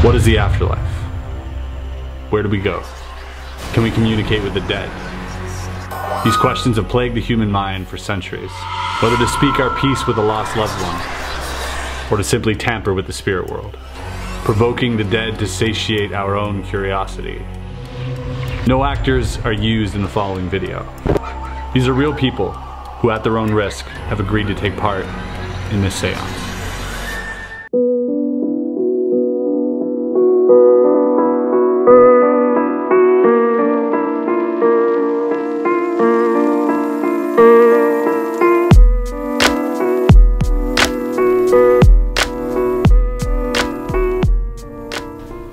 What is the afterlife? Where do we go? Can we communicate with the dead? These questions have plagued the human mind for centuries. Whether to speak our piece with a lost loved one, or to simply tamper with the spirit world, provoking the dead to satiate our own curiosity. No actors are used in the following video. These are real people who, at their own risk, have agreed to take part in this seance.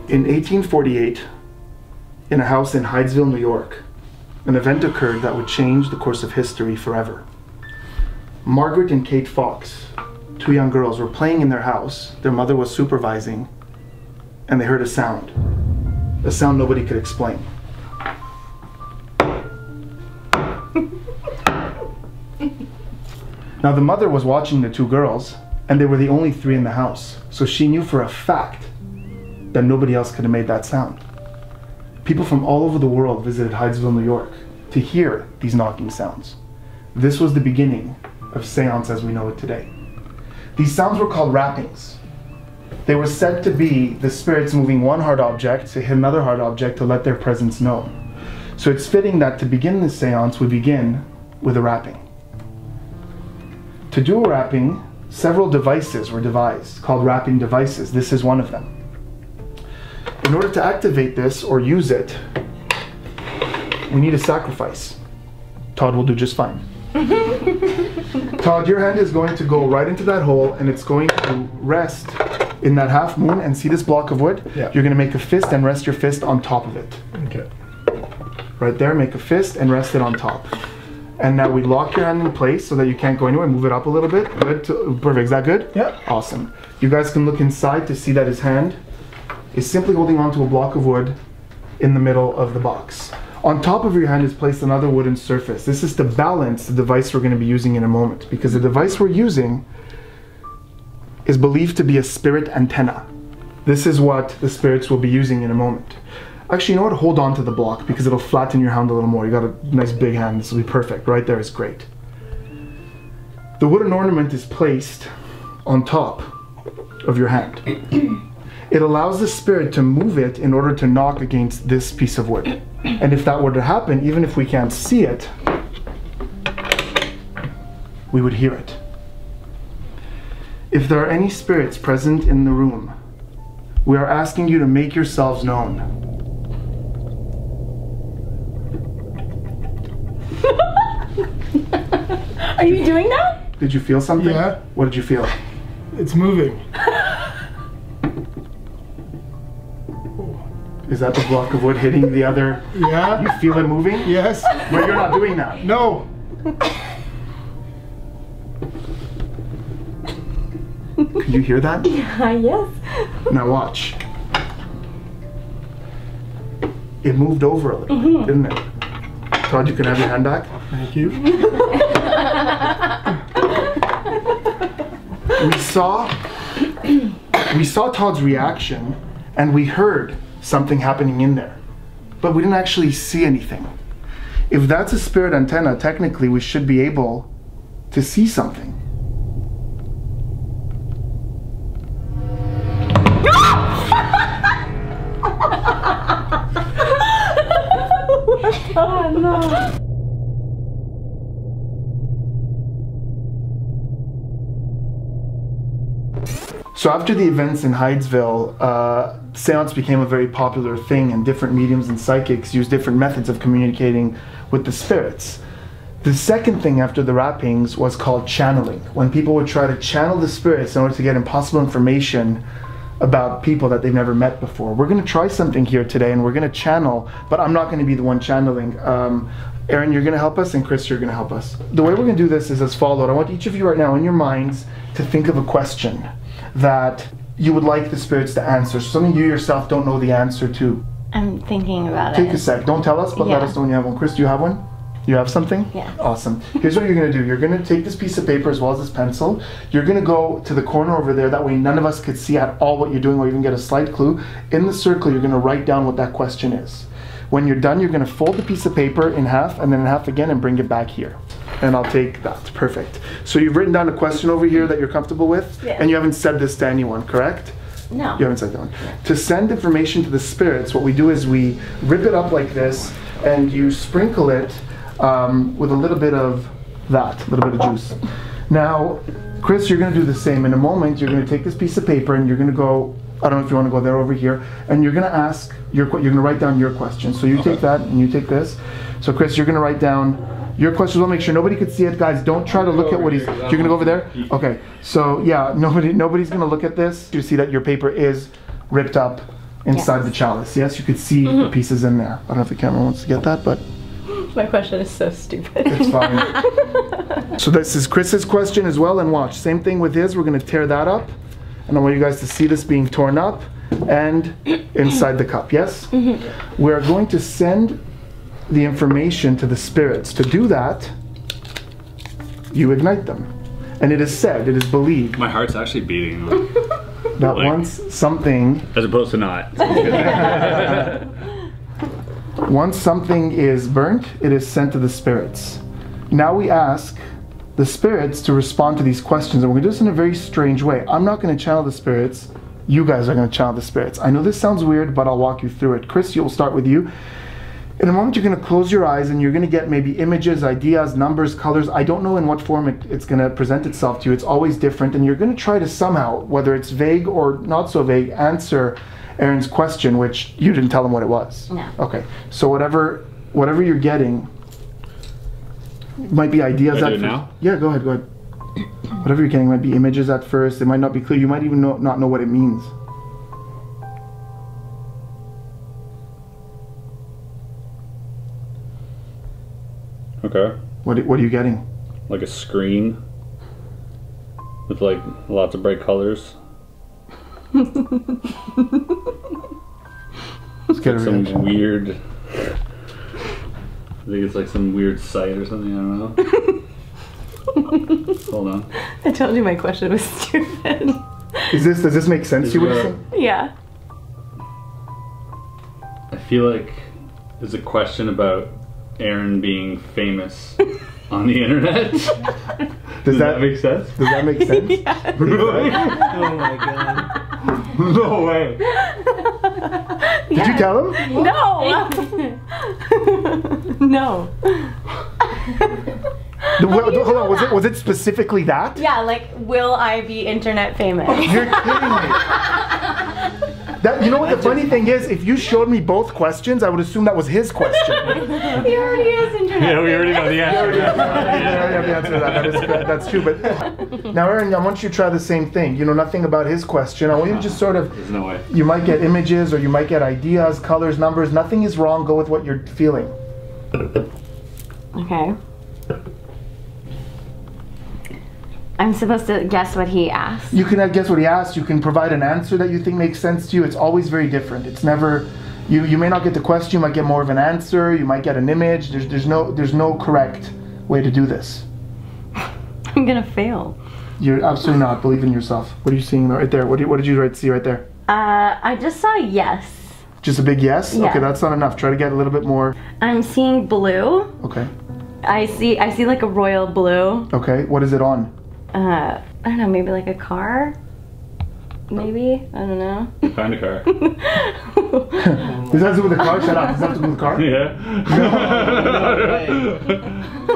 In 1848, in a house in Hydesville, New York, an event occurred that would change the course of history forever. Margaret and Kate Fox, two young girls, were playing in their house. Their mother was supervising, and they heard a sound nobody could explain. Now the mother was watching the two girls, and they were the only three in the house, so she knew for a fact that nobody else could have made that sound. People from all over the world visited Hydesville, New York to hear these knocking sounds. This was the beginning of seance as we know it today. These sounds were called rappings. They were said to be the spirits moving one hard object to hit another hard object to let their presence known. So it's fitting that to begin this seance, we begin with a rapping. To do a rapping, several devices were devised, called rapping devices. This is one of them. In order to activate this or use it, we need a sacrifice. Todd will do just fine. Todd, your hand is going to go right into that hole, and it's going to rest in that half moon. And see this block of wood? Yeah. You're going to make a fist and rest your fist on top of it. Okay. Right there, make a fist and rest it on top. And now we lock your hand in place so that you can't go anywhere. Move it up a little bit. Good. Perfect. Is that good? Yeah. Awesome. You guys can look inside to see that his hand is simply holding onto a block of wood in the middle of the box. On top of your hand is placed another wooden surface. This is to balance the device we're going to be using in a moment, because the device we're using is believed to be a spirit antenna. This is what the spirits will be using in a moment. Actually, you know what? Hold on to the block because it'll flatten your hand a little more. You got a nice big hand. This will be perfect. Right there is great. The wooden ornament is placed on top of your hand. It allows the spirit to move it in order to knock against this piece of wood. And if that were to happen, even if we can't see it, we would hear it. If there are any spirits present in the room, we are asking you to make yourselves known. Are you doing that? Did you feel something? Yeah. What did you feel? It's moving. Is that the block of wood hitting the other? Yeah. You feel it moving? Yes. But you're not doing that. No. Can you hear that? Yeah, yes. Now watch. It moved over a little, didn't it? Todd, you can have your hand back. Thank you. We saw Todd's reaction, and we heard something happening in there, but we didn't actually see anything. If that's a spirit antenna, technically we should be able to see something. Oh no. So after the events in Hydesville, seance became a very popular thing, and different mediums and psychics used different methods of communicating with the spirits. The second thing after the rappings was called channeling, when people would try to channel the spirits in order to get impossible information about people that they've never met before. We're going to try something here today, and we're going to channel, but I'm not going to be the one channeling. Aaron, you're going to help us, and Chris, you're going to help us. The way we're going to do this is as followed. I want each of you right now in your minds to think of a question that you would like the spirits to answer, something you yourself don't know the answer to. I'm thinking about it. Take a sec. Don't tell us, but let us know when you have one. Chris, do you have one? You have something? Yeah. Awesome. Here's what you're gonna do. You're gonna take this piece of paper as well as this pencil. You're gonna go to the corner over there. That way none of us could see at all what you're doing or even get a slight clue. In the circle, you're gonna write down what that question is. When you're done, you're gonna fold the piece of paper in half and then in half again and bring it back here. And I'll take that. Perfect. So you've written down a question over here that you're comfortable with, Yeah. and you haven't said this to anyone, correct? No. You haven't said that one. To send information to the spirits, what we do is we rip it up like this, and you sprinkle it with a little bit of that, a little bit of juice. Now, Chris, you're going to do the same. In a moment, you're going to take this piece of paper, and you're going to go, I don't know if you want to go there over here, and you're going to ask, you're going to write down your question. So you take that, and you take this. So Chris, you're going to write down your questions. We'll make sure nobody could see it, guys. Don't try to look at what he's. You're gonna go over there. Okay. So yeah, nobody's gonna look at this. You see that your paper is ripped up inside the chalice. Yes, you could see the pieces in there. I don't know if the camera wants to get that, but My question is so stupid. it's fine. So this is Chris's question as well, and watch. Same thing with his. We're gonna tear that up, and I want you guys to see this being torn up and inside the cup. Yes. We're going to send the information to the spirits. To do that, you ignite them. And it is said, it is believed My heart's actually beating. that Like- once something As opposed to not. once something is burnt, it is sent to the spirits. Now we ask the spirits to respond to these questions, and we're gonna do this in a very strange way. I'm not gonna channel the spirits, you guys are gonna channel the spirits. I know this sounds weird, but I'll walk you through it. Chris, we'll start with you. In a moment, you're going to close your eyes and you're going to get maybe images, ideas, numbers, colors. I don't know in what form it's going to present itself to you. It's always different. And you're going to try to somehow, whether it's vague or not so vague, answer Aaron's question, which you didn't tell him what it was. No. Okay. So whatever you're getting might be ideas Can I at do it first. now? Yeah, go ahead. Whatever you're getting might be images at first. It might not be clear. You might even not know what it means. Okay. What are you getting? Like a screen with like lots of bright colors. Let's get a Some reaction. weird. I think it's like some weird site or something. I don't know. Hold on. I told you my question was stupid. Does this make sense to you? What you're saying? Yeah. I feel like there's a question about Aaron being famous on the internet. Does that make sense? Does that make sense? Yeah. Really? Oh my god. No way. Did you tell him? No. No. Hold on. Was it specifically that? Yeah, like, will I be internet famous? You're kidding me. You know what the funny thing is? If you showed me both questions, I would assume that was his question. He already is internet Yeah, we already know the I answer. already have the answer to that. That's true. But now, Aaron, I want you to try the same thing. You know nothing about his question. I want you to just sort of. There's no way. You might get images, or you might get ideas, colors, numbers. Nothing is wrong. Go with what you're feeling. Okay. I'm supposed to guess what he asked. You can guess what he asked. You can provide an answer that you think makes sense to you. It's always very different. It's never. You may not get the question. You might get more of an answer. You might get an image. There's no correct way to do this. I'm gonna fail. You're absolutely not. Believe in yourself. What are you seeing right there? What did you see right there? I just saw yes. Just a big yes? Yeah. Okay, that's not enough. Try to get a little bit more. I'm seeing blue. Okay. I see like a royal blue. Okay. What is it on? I don't know, maybe like a car? Maybe? I don't know. What kind of car? Does that have to do with the car? Shut up. Does that have to do with the car? Yeah.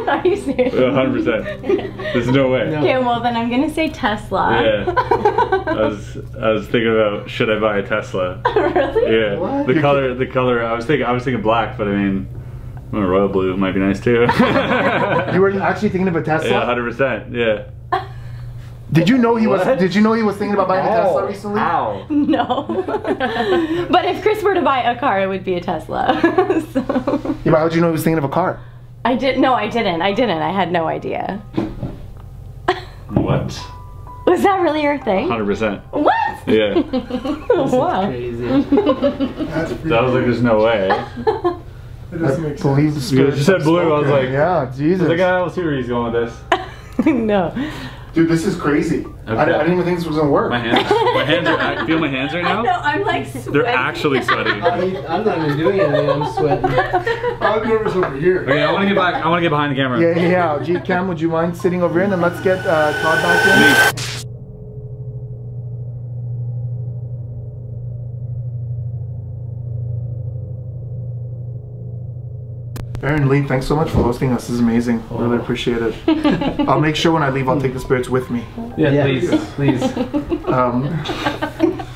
Are you serious? 100%. There's no way. Okay, well then I'm gonna say Tesla. Yeah. I was thinking about, should I buy a Tesla? Really? Yeah. What? The color. I was thinking black, but I mean, royal blue might be nice too. You were actually thinking of a Tesla? Yeah, 100%. Yeah. Did you know he was? What? Did you know he was thinking about buying a Tesla recently? Ow. No. But if Chris were to buy a car, it would be a Tesla. So. Yeah, but how did you know he was thinking of a car? I didn't. I had no idea. What? Was that really your thing? 100%. What? Yeah. Wow. Crazy. That was like, there's no way. It believe the spirit. You just said blue. I was like, yeah, Jesus. I think I will see where he's going with this. No. Dude, this is crazy. Okay. I didn't even think this was gonna work. My hands are. Feel my hands right now? No, I'm like sweating. They're actually sweating. I'm not even doing anything. I'm sweating. I'm nervous over here. Okay, I want to get back. I want to get behind the camera. Yeah. Gee, Cam, would you mind sitting over here and then let's get Todd back in? Aaron, Lee, thanks so much for hosting us. This is amazing. Really appreciate it. I'll make sure when I leave, I'll take the spirits with me. Yeah, please. If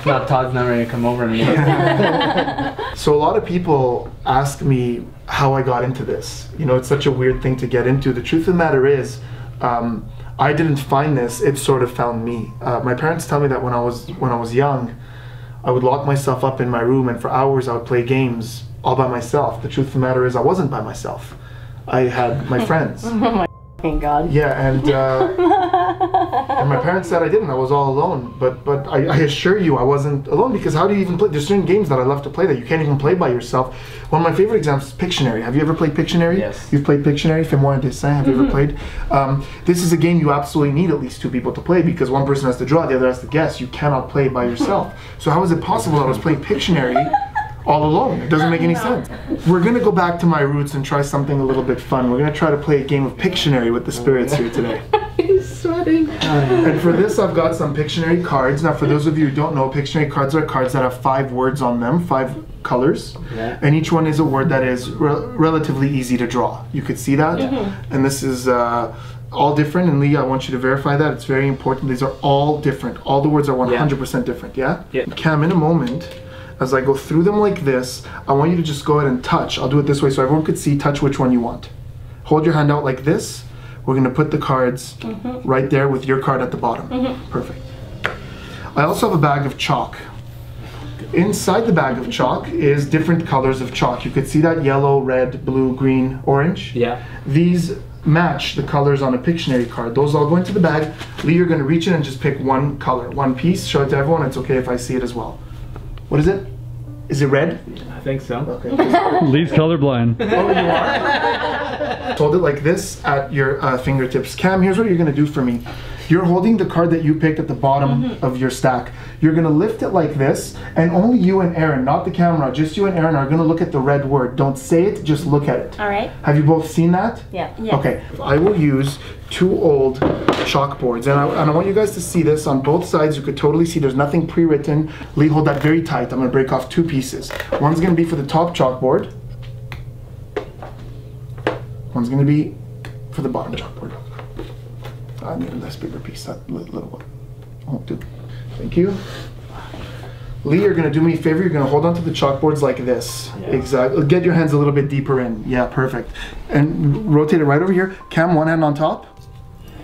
not, Todd's not ready to come over anymore. So a lot of people ask me how I got into this. You know, it's such a weird thing to get into. The truth of the matter is, I didn't find this, it sort of found me. My parents tell me that when I was young, I would lock myself up in my room and for hours I would play games all by myself. The truth of the matter is I wasn't by myself. I had my friends. Oh my fucking God. Yeah, and my parents said I didn't. I was all alone. But I assure you I wasn't alone, because how do you even play? There's certain games that I love to play that you can't even play by yourself. One of my favorite examples is Pictionary. Have you ever played Pictionary? Yes. You've played Pictionary? Fais-moi un dessin. Have you ever played? This is a game you absolutely need at least two people to play, because one person has to draw, the other has to guess. You cannot play by yourself. So how is it possible that I was playing Pictionary all alone? It doesn't make any sense. We're gonna go back to my roots and try something a little bit fun. We're gonna try to play a game of Pictionary with the spirits here today. He's sweating. And for this, I've got some Pictionary cards. Now, for those of you who don't know, Pictionary cards are cards that have 5 words on them, 5 colors, and each one is a word that is relatively easy to draw. You could see that, and this is all different. And Lee, I want you to verify that. It's very important. These are all different. All the words are 100% different. Yeah. Cam, in a moment, as I go through them like this, I want you to just go ahead and touch. I'll do it this way so everyone could see. Touch which one you want. Hold your hand out like this. We're going to put the cards right there with your card at the bottom. Perfect. I also have a bag of chalk. Inside the bag of chalk is different colors of chalk. You could see that: yellow, red, blue, green, orange. Yeah. These match the colors on a Pictionary card. Those all go into the bag. Lee, you're going to reach in and just pick one color, one piece. Show it to everyone. It's okay if I see it as well. What is it? Is it red? I think so. Okay. Lee's colorblind. Oh, you are? Hold it like this at your fingertips. Cam, here's what you're going to do for me. You're holding the card that you picked at the bottom of your stack. You're going to lift it like this, and only you and Aaron, not the camera, just you and Aaron are going to look at the red word. Don't say it, just look at it. All right. Have you both seen that? Yeah. Okay. I will use 2 old chalkboards, and I want you guys to see this on both sides. You could totally see there's nothing pre-written. Lee, hold that very tight. I'm going to break off 2 pieces. One's going to be for the top chalkboard. One's going to be for the bottom chalkboard. I need a less bigger piece, that little one. Oh, dude. Thank you. Lee, you're going to do me a favor. You're going to hold on to the chalkboards like this. Yeah. Exactly. Get your hands a little bit deeper in. Yeah, perfect. And rotate it right over here. Cam, one hand on top,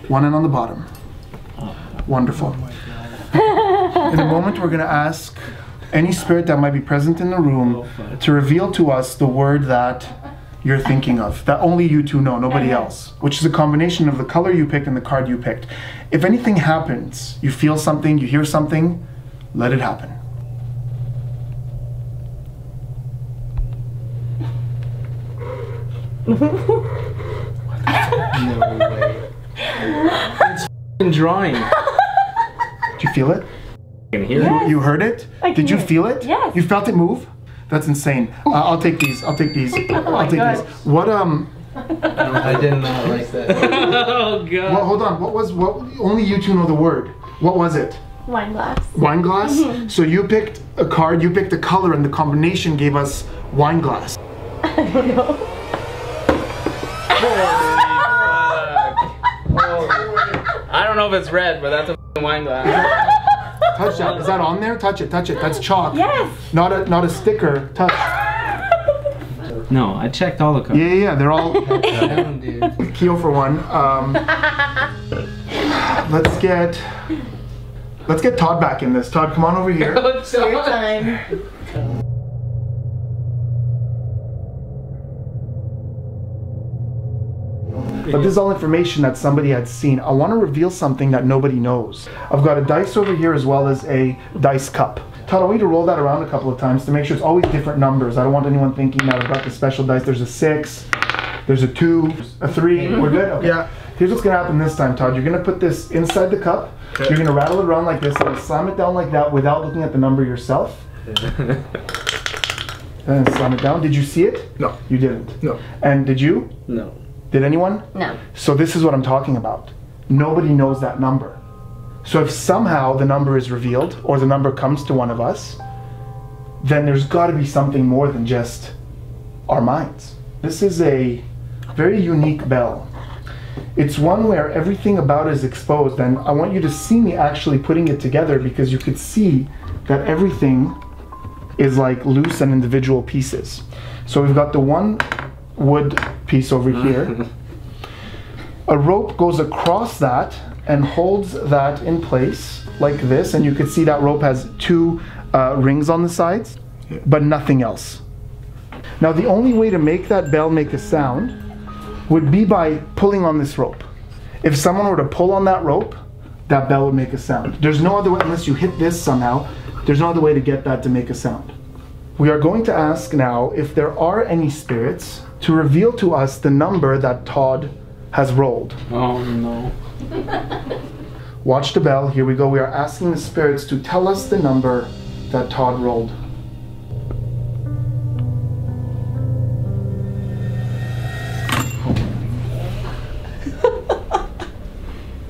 one hand on the bottom. Wonderful. Oh my God. In a moment, we're going to ask any spirit that might be present in the room to reveal to us the word that you're thinking of, that only you two know, nobody else, which is a combination of the color you picked and the card you picked. If anything happens, you feel something, you hear something, let it happen. No way. It's f***ing drawing. Did you feel it? I can hear Yes. it. You heard it? Did you feel it? Yes. You felt it move? That's insane. I'll take these. I'll take these. I'll take God. these. What I did not like that. Oh God. Well, hold on. What only you two know the word. What was it? Wine glass. Wine glass? So you picked a card, you picked a color, and the combination gave us wine glass. I don't know. I don't know if it's red, but that's a f***ing wine glass. Touch that. Is that on there? Touch it. Touch it. That's chalk. Yes. Not a sticker. Touch. No, I checked all the cards. Yeah. They're all Damn, dude. Keo for one. Let's get Todd back in this. Todd, come on over here. Your time. But this is all information that somebody had seen. I want to reveal something that nobody knows. I've got a dice over here as well as a dice cup. Todd, I want you to roll that around a couple of times to make sure it's always different numbers. I don't want anyone thinking that I've got the special dice. There's a 6, there's a 2, a 3. We're good? Okay. Yeah. Here's what's gonna happen this time, Todd. You're gonna put this inside the cup. Okay. You're gonna rattle it around like this and slam it down like that without looking at the number yourself. And slam it down. Did you see it? No. You didn't? No. And did you? No. Did anyone? No. So this is what I'm talking about. Nobody knows that number. So if somehow the number is revealed or the number comes to one of us, then there's got to be something more than just our minds. This is a very unique bell. It's one where everything about it is exposed, and I want you to see me actually putting it together because you could see that everything is like loose and individual pieces. So we've got the one wood piece over here. A rope goes across that and holds that in place like this, and you can see that rope has 2 rings on the sides, but nothing else. Now the only way to make that bell make a sound would be by pulling on this rope. If someone were to pull on that rope, that bell would make a sound. There's no other way, unless you hit this somehow, there's no other way to get that to make a sound. We are going to ask now if there are any spirits to reveal to us the number that Todd has rolled. Oh no. Watch the bell. Here we go. We are asking the spirits to tell us the number that Todd rolled.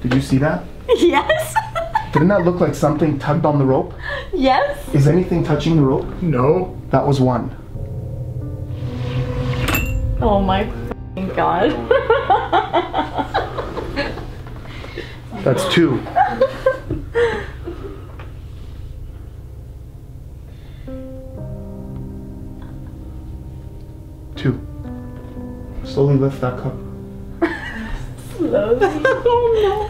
Did you see that? Yes. Didn't that look like something tugged on the rope? Yes. Is anything touching the rope? No. That was 1. Oh my f***ing god. That's 2. Slowly lift that cup. Slowly. Oh no.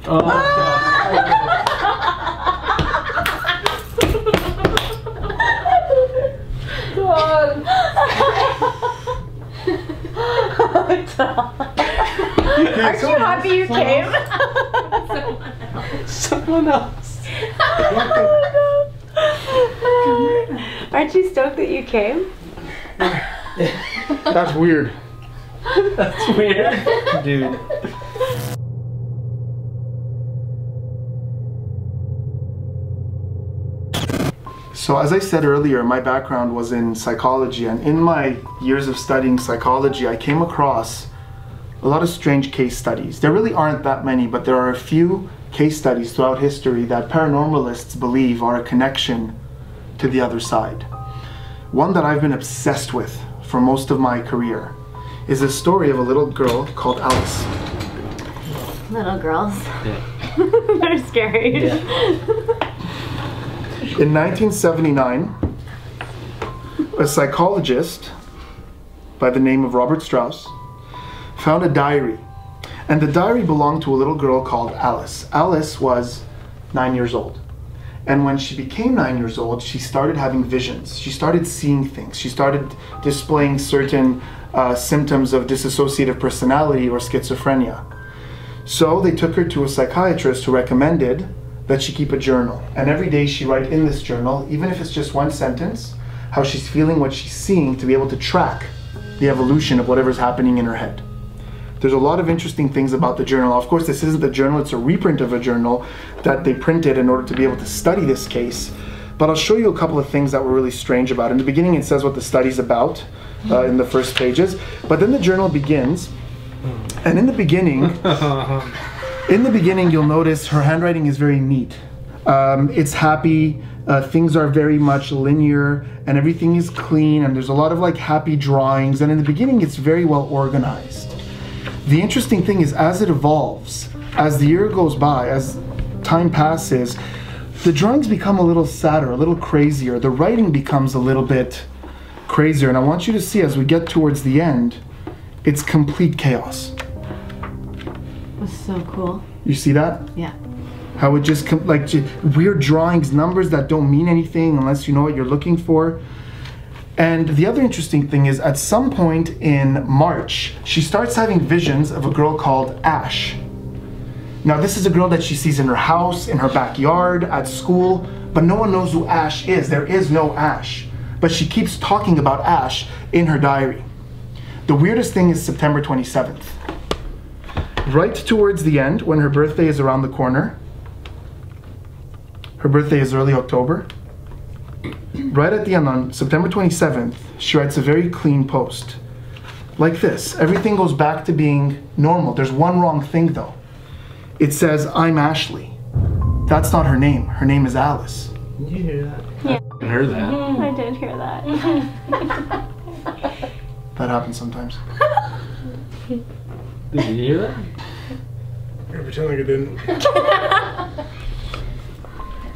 Oh god. God. Aren't you happy you came? Someone else. Oh, no. Aren't you stoked that you came? That's weird. That's weird. Dude. So as I said earlier, my background was in psychology, and in my years of studying psychology, I came across a lot of strange case studies. There really aren't that many, but there are a few case studies throughout history that paranormalists believe are a connection to the other side. One that I've been obsessed with for most of my career is a story of a little girl called Alice. Little girls. Yeah. They're scary. Yeah. In 1979, a psychologist by the name of Robert Strauss found a diary, and the diary belonged to a little girl called Alice. Alice was 9 years old, and when she became 9 years old, she started having visions. She started seeing things. She started displaying certain symptoms of dissociative personality or schizophrenia. So they took her to a psychiatrist who recommended that she keep a journal, and every day she write in this journal, even if it's just 1 sentence, how she's feeling, what she's seeing, to be able to track the evolution of whatever's happening in her head. There's a lot of interesting things about the journal. Of course, this isn't the journal, it's a reprint of a journal that they printed in order to be able to study this case. But I'll show you a couple of things that were really strange about it. In the beginning, it says what the study's about in the first pages, but then the journal begins, and in the beginning, you'll notice her handwriting is very neat. It's happy, things are very much linear, and everything is clean, and there's a lot of like happy drawings, and in the beginning it's very well organized. The interesting thing is, as it evolves, as the year goes by, as time passes, the drawings become a little sadder, a little crazier, the writing becomes a little bit crazier, and I want you to see as we get towards the end, it's complete chaos. That's so cool. You see that? Yeah. How it just like weird drawings, numbers that don't mean anything unless you know what you're looking for. And the other interesting thing is, at some point in March, she starts having visions of a girl called Ash. Now this is a girl that she sees in her house, in her backyard, at school, but no one knows who Ash is. There is no Ash. But she keeps talking about Ash in her diary. The weirdest thing is September 27th. Right towards the end, when her birthday is around the corner, her birthday is early October, right at the end on September 27th, she writes a very clean post. Like this. Everything goes back to being normal. There's one wrong thing though. It says, I'm Ashley. That's not her name. Her name is Alice. Did you hear that? Yeah. I heard that. I did hear that. That happens sometimes. Did you hear that? I pretend like I didn't.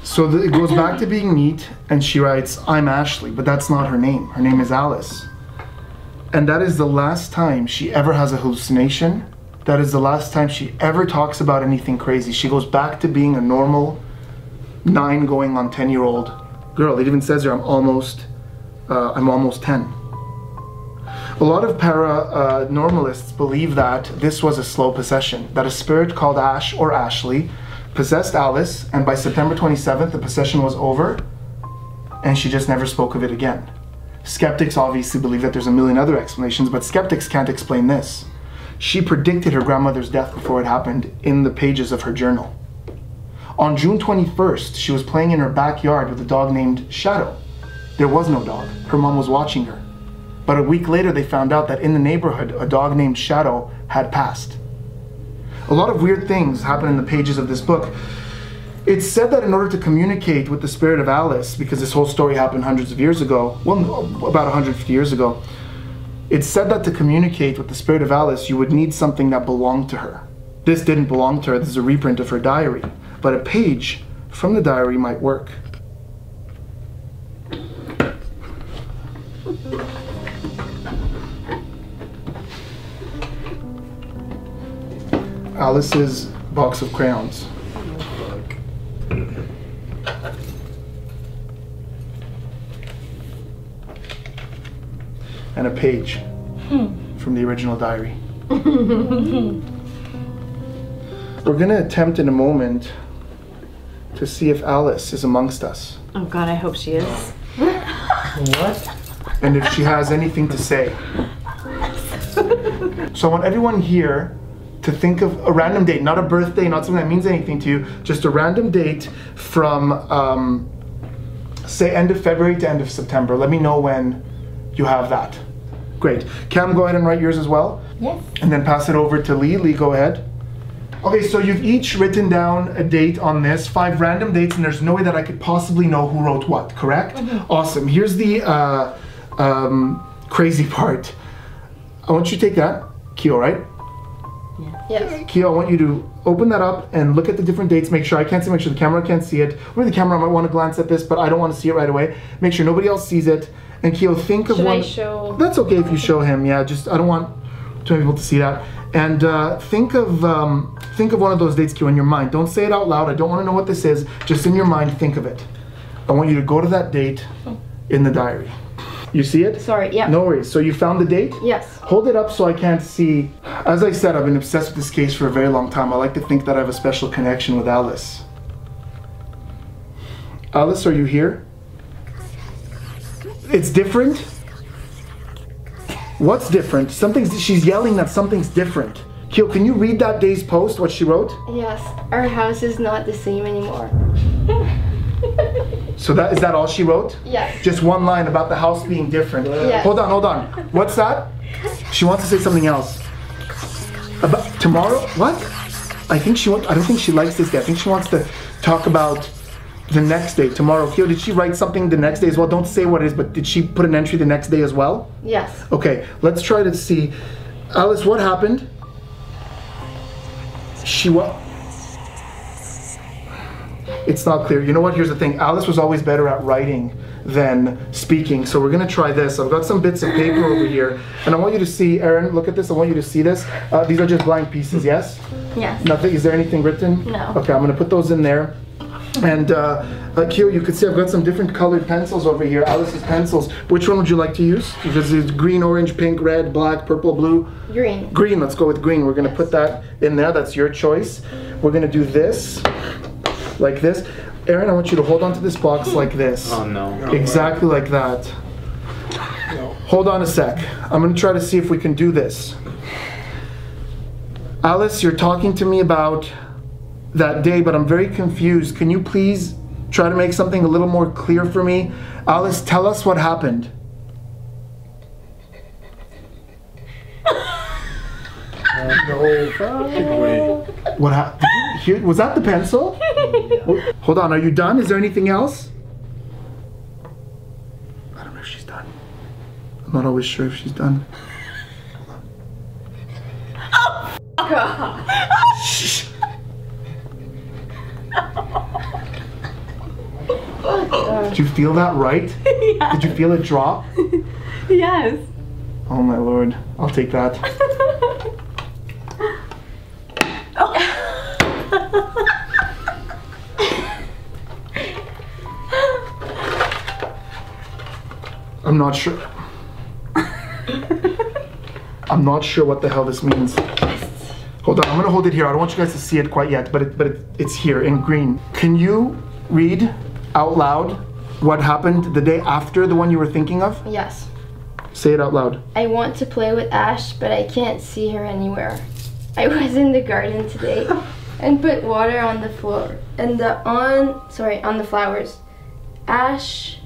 So it goes back to being neat, and she writes, I'm Ashley, but that's not her name. Her name is Alice. And that is the last time she ever has a hallucination. That is the last time she ever talks about anything crazy. She goes back to being a normal 9 going on 10-year-old girl. It even says here, I'm almost 10. A lot of paranormalists believe that this was a slow possession, that a spirit called Ash or Ashley possessed Alice, and by September 27th, the possession was over, and she just never spoke of it again. Skeptics obviously believe that there's a million other explanations, but skeptics can't explain this. She predicted her grandmother's death before it happened in the pages of her journal. On June 21st, she was playing in her backyard with a dog named Shadow. There was no dog. Her mom was watching her. But a week later, they found out that in the neighborhood, a dog named Shadow had passed. A lot of weird things happen in the pages of this book. It's said that in order to communicate with the spirit of Alice, because this whole story happened hundreds of years ago, well, about 150 years ago, it's said that to communicate with the spirit of Alice, you would need something that belonged to her. This didn't belong to her. This is a reprint of her diary. But a page from the diary might work. Alice's box of crayons. And a page from the original diary. We're going to attempt in a moment to see if Alice is amongst us. Oh God, I hope she is. What? And if she has anything to say. So I want everyone here to think of a random date, not a birthday, not something that means anything to you, just a random date from, say, end of February to end of September. Let me know when you have that. Great. Cam, go ahead and write yours as well. Yes. And then pass it over to Lee. Lee, go ahead. Okay, so you've each written down a date on this, 5 random dates, and there's no way that I could possibly know who wrote what, correct? Mm-hmm. Awesome. Here's the crazy part. I want you to take that, Keo, right? Yes. Keo, I want you to open that up and look at the different dates. Make sure I can't see, make sure the camera can't see it. Or the camera might want to glance at this, but I don't want to see it right away. Make sure nobody else sees it. And Keo, think of one. Should I show? That's okay if you show him. Yeah, just I don't want too many people to see that. And think of one of those dates, Keo, in your mind. Don't say it out loud. I don't want to know what this is. Just in your mind, think of it. I want you to go to that date in the diary. You see it? Sorry, yeah. No worries. So you found the date? Yes. Hold it up so I can't see. As I said, I've been obsessed with this case for a very long time. I like to think that I have a special connection with Alice. Alice, are you here? It's different? What's different? She's yelling that something's different. Keo, can you read that day's post, what she wrote? Yes, our house is not the same anymore. So is that all she wrote? Yes. Just one line about the house being different. Yes. Hold on. What's that? She wants to say something else. About tomorrow? What? I don't think she likes this guy. I think she wants to talk about the next day, tomorrow. Keo, did she write something the next day as well? Don't say what it is, but did she put an entry the next day as well? Yes. Okay, let's try to see. Alice, what happened? It's not clear. You know what? Here's the thing. Alice was always better at writing than speaking. So we're going to try this. I've got some bits of paper over here. And I want you to see, Aaron, look at this. I want you to see this. These are just blank pieces, yes? Yes. Nothing. Is there anything written? No. Okay, I'm going to put those in there. And Keo, you can see I've got some different colored pencils over here. Alice's pencils. Which one would you like to use? Because it's green, orange, pink, red, black, purple, blue. Green. Green. Let's go with green. We're going to put that in there. That's your choice. We're going to do this. Like this. Aaron, I want you to hold on to this box like this. Oh no. Exactly like that. Hold on a sec. I'm gonna try to see if we can do this. Alice, you're talking to me about that day, but I'm very confused. Can you please try to make something a little more clear for me? Alice, tell us what happened. What happened? Was that the pencil? Hold on, are you done? Is there anything else? I don't know if she's done. I'm not always sure if she's done. Shh. Did you feel that right? Yeah. Did you feel it drop? Yes. Oh my lord, I'll take that. I'm not sure. I'm not sure what the hell this means. Hold on, I'm gonna hold it here. I don't want you guys to see it quite yet, but it's here in green. Can you read out loud what happened the day after the one you were thinking of? Yes. Say it out loud. I want to play with Ash, but I can't see her anywhere. I was in the garden today and put water on the floor and on the flowers. Ash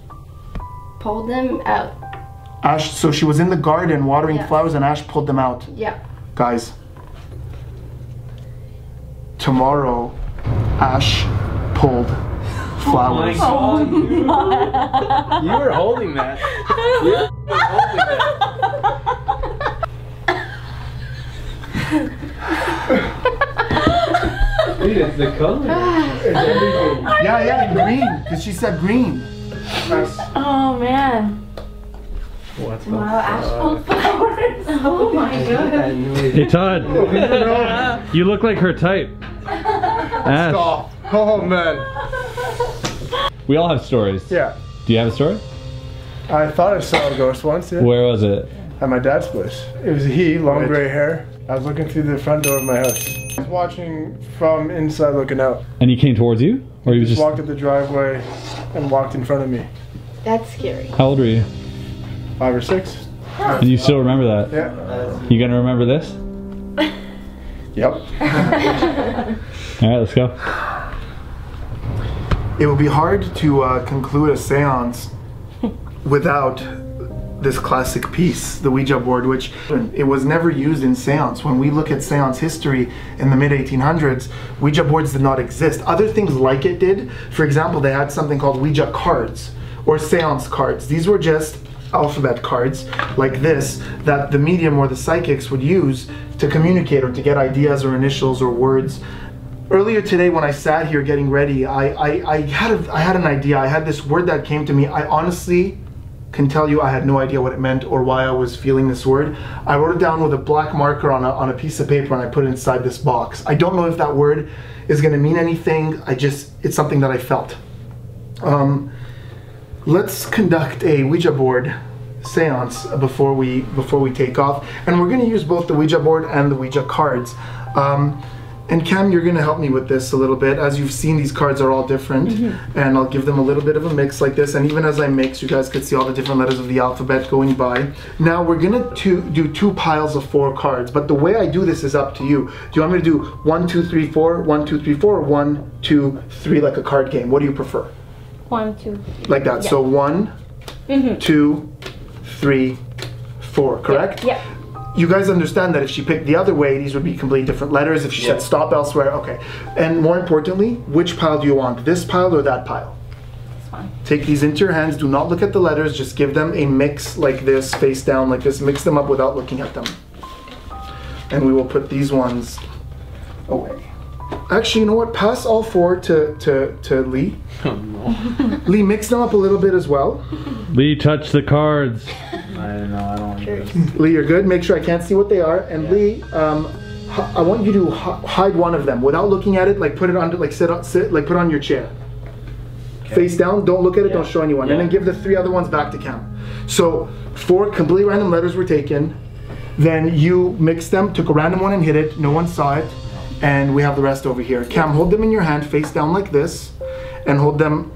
pulled them out. Ash, so she was in the garden watering Yeah. flowers and Ash pulled them out. Yeah. Guys, tomorrow, Ash pulled flowers. Oh my God. You were holding that. You were holding that. Dude, it's the color. Yeah, green, because she said green. Oh man. What's Wow, Ash pulled flowers. Oh my god. Hey Todd, you look like her type. Ash, Stop. Oh man. we all have stories. Yeah. Do you have a story? I thought I saw a ghost once, yeah. Where was it? At my dad's place. It was he, long gray hair. I was looking through the front door of my house. I was watching from inside looking out. And he came towards you? Or he was just... Walked up the driveway and walked in front of me. That's scary. How old were you? 5 or 6. And you still remember that? Yeah. You gonna remember this? Yep. Alright, let's go. It would be hard to conclude a seance without this classic piece, the Ouija board, which it was never used in seance. When we look at seance history in the mid-1800s, Ouija boards did not exist. Other things like it did. For example, they had something called Ouija cards or seance cards. These were just alphabet cards like this that the medium or the psychics would use to communicate or to get ideas or initials or words. Earlier today when I sat here getting ready, I had an idea. I had this word that came to me. I honestly can tell you I had no idea what it meant or why I was feeling this word. I wrote it down with a black marker on a piece of paper and I put it inside this box. I don't know if that word is going to mean anything. It's something that I felt. Let's conduct a Ouija board seance before we take off, and we're going to use both the Ouija board and the Ouija cards. And Cam, you're going to help me with this a little bit. As you've seen, these cards are all different, and I'll give them a little bit of a mix like this, and even as I mix, you guys could see all the different letters of the alphabet going by. Now we're going to do 2 piles of 4 cards, but the way I do this is up to you. Do you want me to do 1, 2, 3, 4, 1, 2, 3, 4, or 1, 2, 3 like a card game? What do you prefer? 1, 2. Like that. Yeah. So 1, 2, 3, 4, correct? Yeah. You guys understand that if she picked the other way, these would be completely different letters. If she said stop elsewhere, okay. And more importantly, which pile do you want? This pile or that pile? This one. Take these into your hands. Do not look at the letters. Just give them a mix like this, face down like this. Mix them up without looking at them. And we will put these ones away. Actually, you know what? Pass all 4 to Lee. Oh no. Lee, mix them up a little bit as well. Lee, touch the cards. I don't want to. Lee, you're good. Make sure I can't see what they are. And Lee, I want you to hide one of them without looking at it. Like put it under, like sit, like put it on your chair. Okay. Face down. Don't look at it. Don't show anyone. And then give the 3 other ones back to Cam. So 4 completely random letters were taken. Then you mixed them, took a random one and hit it. No one saw it. And we have the rest over here. Cam, hold them in your hand, face down like this. and hold them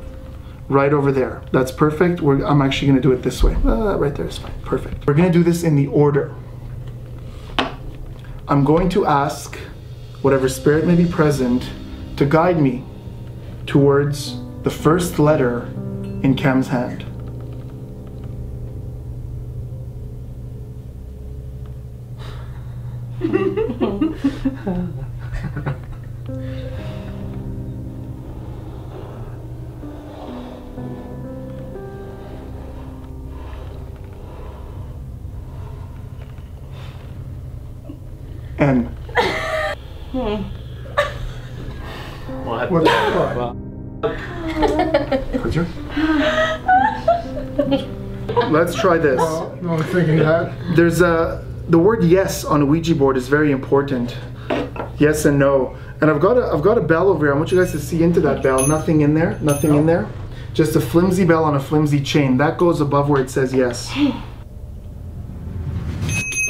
right over there. That's perfect. I'm actually going to do it this way. Right there is fine. Perfect. We're going to do this in the order. I'm going to ask whatever spirit may be present to guide me towards the first letter in Cam's hand. N. What? What the fuck? What's your? Let's try this. No, I'm thinking that. There's the word yes on a Ouija board is very important. Yes and no. And I've got a bell over here. I want you guys to see into that bell. Nothing in there. Nothing in there. Just a flimsy bell on a flimsy chain. That goes above where it says yes.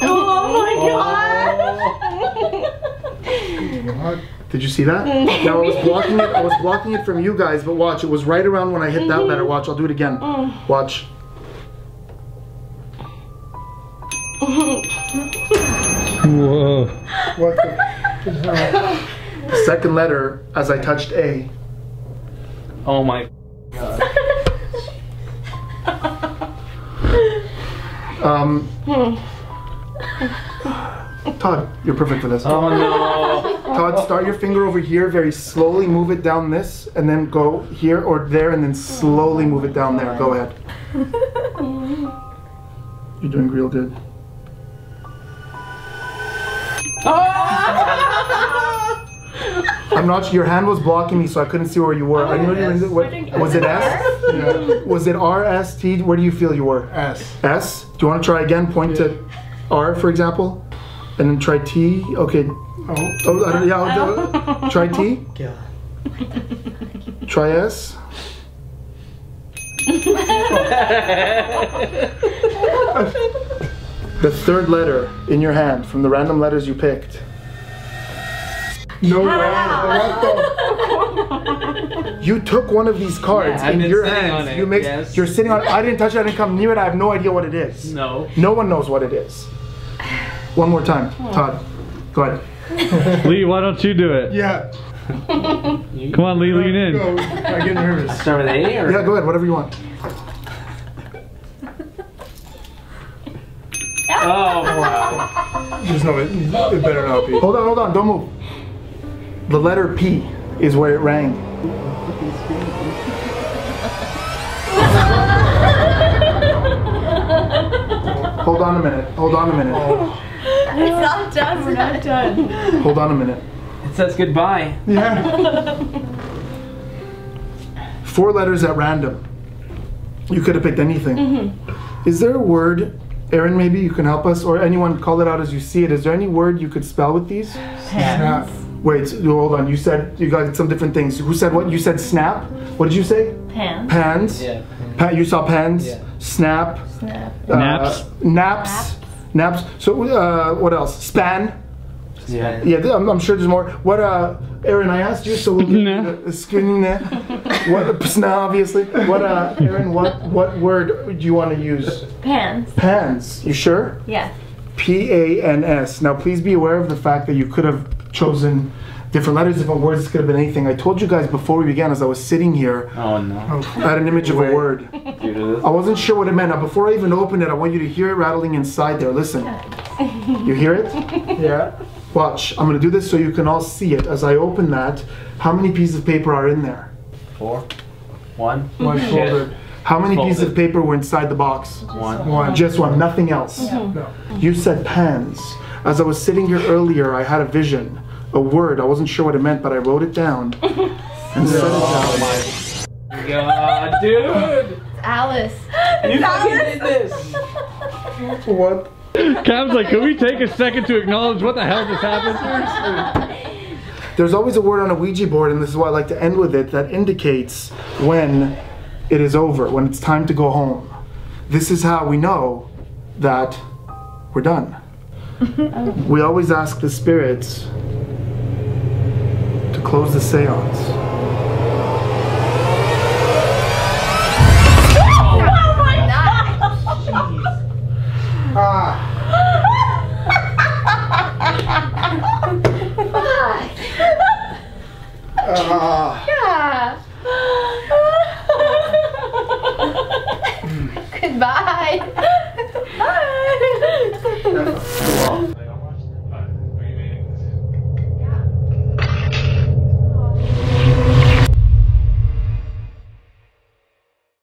Oh my god! What? Did you see that? Now I was blocking it from you guys, but watch, it was right around when I hit that letter. Watch, I'll do it again. Watch. Whoa. What the? The second letter as I touched A. Oh my god. Todd, you're perfect for this. Oh no. Todd, start your finger over here, very slowly move it down this, and then go here or there, and then slowly move it down there. Go ahead. You're doing real good. I'm not sure, your hand was blocking me, so I couldn't see where you were. I knew you were in was it S? Yeah. Was it R, S, T? Where do you feel you were? S. S? Do you want to try again? Point to R, for example, and then try T. Okay. Oh, I don't, yeah. I'll do, try T. Try S. The third letter in your hand from the random letters you picked. No way. What the? You took one of these cards Yeah, I've in been your sitting hands. on it, You mixed. yes. You're sitting on it. I didn't touch it. I didn't come near it. I have no idea what it is. No. No one knows what it is. One more time, Todd. Go ahead. Lee, why don't you do it? Yeah. Come on, Lee, lean in. Go. I get nervous. Start with A or? Yeah, go ahead. Whatever you want. Oh wow. There's no. It better not be. Hold on. Don't move. The letter P is where it rang. Hold on a minute. It's not done. We're not done. Hold on a minute. It says goodbye. Yeah. 4 letters at random. You could have picked anything. Is there a word, Aaron, maybe you can help us, or anyone, call it out as you see it. Is there any word you could spell with these? Snap. Wait, hold on. You said you got some different things. Who said what? You said snap. What did you say? Pans. Pans. Yeah. You saw pans. Yeah. Snap. Snap. Naps. Naps. So what else? Span. Yeah. Yeah, I'm sure there's more. What, Aaron? I asked you, so we'll give you the screening there. What? Sna, obviously. What, Aaron? What word do you want to use? Pans. Pans. You sure? Yeah. P-A-N-S. Now, please be aware of the fact that you could have chosen different letters, different words. It could have been anything. I told you guys before we began, as I was sitting here, Oh no. I had an image of a word. I wasn't sure what it meant. Now, before I even opened it, I want you to hear it rattling inside there. Listen. You hear it? Yeah. Watch. I'm going to do this so you can all see it. As I open that, how many pieces of paper are in there? 4. 1. One folded. How many pieces of Folded. paper were inside the box? 1. One. Just one, nothing else. No. You said pans. As I was sitting here earlier, I had a vision, a word. I wasn't sure what it meant, but I wrote it down and said it down. God, dude! Alice. You fucking did this! What? Cam's like, can we take a second to acknowledge what the hell just happened? There's always a word on a Ouija board, and this is why I like to end with it, that indicates when it is over, when it's time to go home. This is how we know that we're done. We always ask the spirits to close the seance.